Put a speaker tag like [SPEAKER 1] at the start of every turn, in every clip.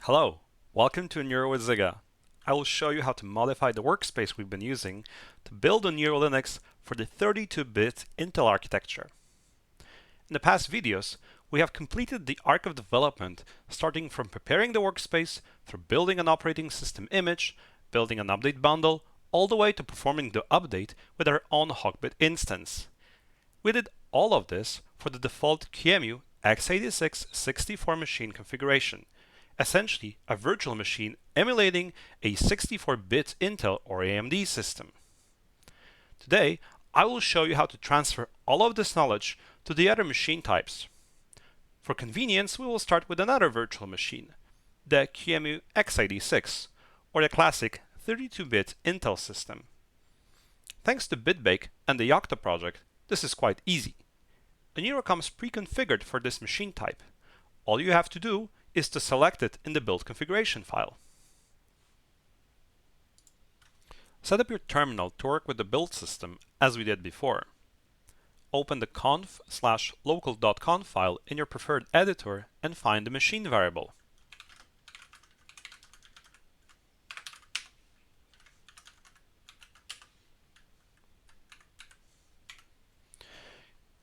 [SPEAKER 1] Hello, welcome to oniro-with-zyga. I will show you how to modify the workspace we've been using to build Oniro Linux for the 32-bit Intel architecture. In the past videos, we have completed the arc of development, starting from preparing the workspace, through building an operating system image, building an update bundle, all the way to performing the update with our own HawkBit instance. We did all of this for the default QEMU x86 64 machine configuration, essentially a virtual machine emulating a 64-bit Intel or AMD system. Today, I will show you how to transfer all of this knowledge to the other machine types. For convenience, we will start with another virtual machine, the QEMU x86, or the classic 32-bit Intel system. Thanks to BitBake and the Yocto project, this is quite easy. Oniro comes pre-configured for this machine type. All you have to do is to select it in the build configuration file. Set up your terminal to work with the build system as we did before. Open the conf/local.conf file in your preferred editor and find the machine variable.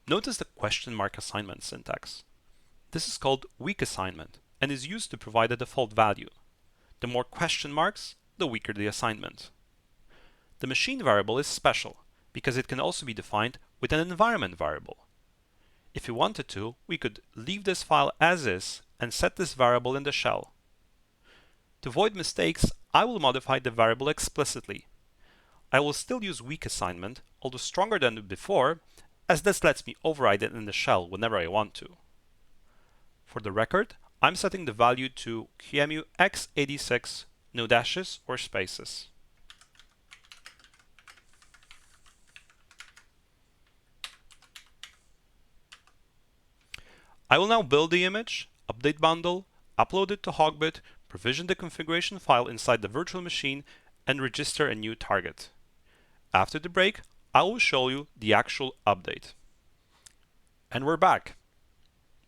[SPEAKER 1] Notice the question mark assignment syntax. This is called weak assignment and is used to provide a default value. The more question marks, the weaker the assignment. The machine variable is special because it can also be defined with an environment variable. If we wanted to, we could leave this file as is and set this variable in the shell. To avoid mistakes, I will modify the variable explicitly. I will still use weak assignment, although stronger than before, as this lets me override it in the shell whenever I want to. For the record, I'm setting the value to QEMU x86, no dashes or spaces. I will now build the image, update bundle, upload it to HawkBit, provision the configuration file inside the virtual machine, and register a new target. After the break, I will show you the actual update. And we're back.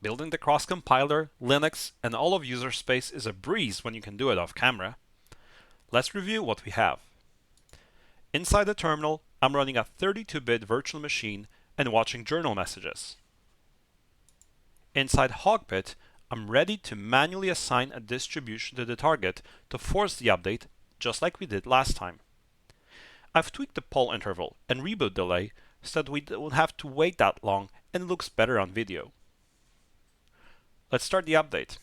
[SPEAKER 1] Building the cross-compiler, Linux, and all of user space is a breeze when you can do it off camera. Let's review what we have. Inside the terminal, I'm running a 32-bit virtual machine and watching journal messages. Inside HawkBit, I'm ready to manually assign a distribution to the target to force the update, just like we did last time. I've tweaked the poll interval and reboot delay so that we don't have to wait that long and it looks better on video. Let's start the update.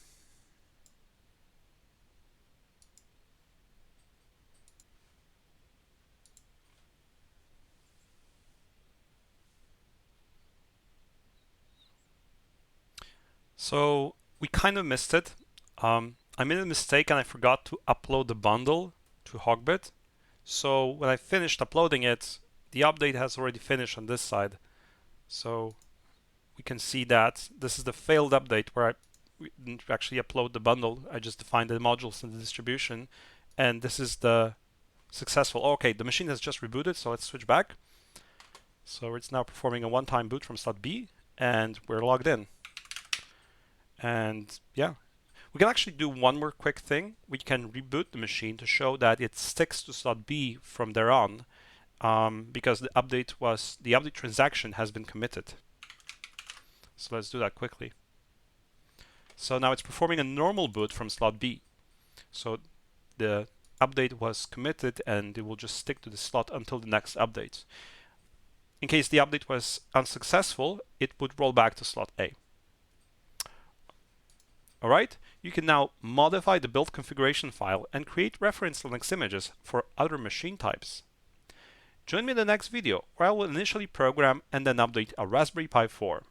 [SPEAKER 1] So we kind of missed it. I made a mistake and I forgot to upload the bundle to HawkBit. So when I finished uploading it, the update has already finished on this side. So we can see that this is the failed update where we didn't actually upload the bundle. I just defined the modules in the distribution. And this is the successful. Okay, the machine has just rebooted, so let's switch back. So it's now performing a one-time boot from slot B, and we're logged in. And yeah, we can actually do one more quick thing. We can reboot the machine to show that it sticks to slot B from there on, because the update transaction has been committed. So let's do that quickly. So now it's performing a normal boot from slot B. So the update was committed and it will just stick to the slot until the next update. In case the update was unsuccessful, it would roll back to slot A. Alright, you can now modify the build configuration file and create reference Linux images for other machine types. Join me in the next video where I will initially program and then update a Raspberry Pi 4.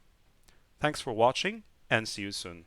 [SPEAKER 1] Thanks for watching and see you soon.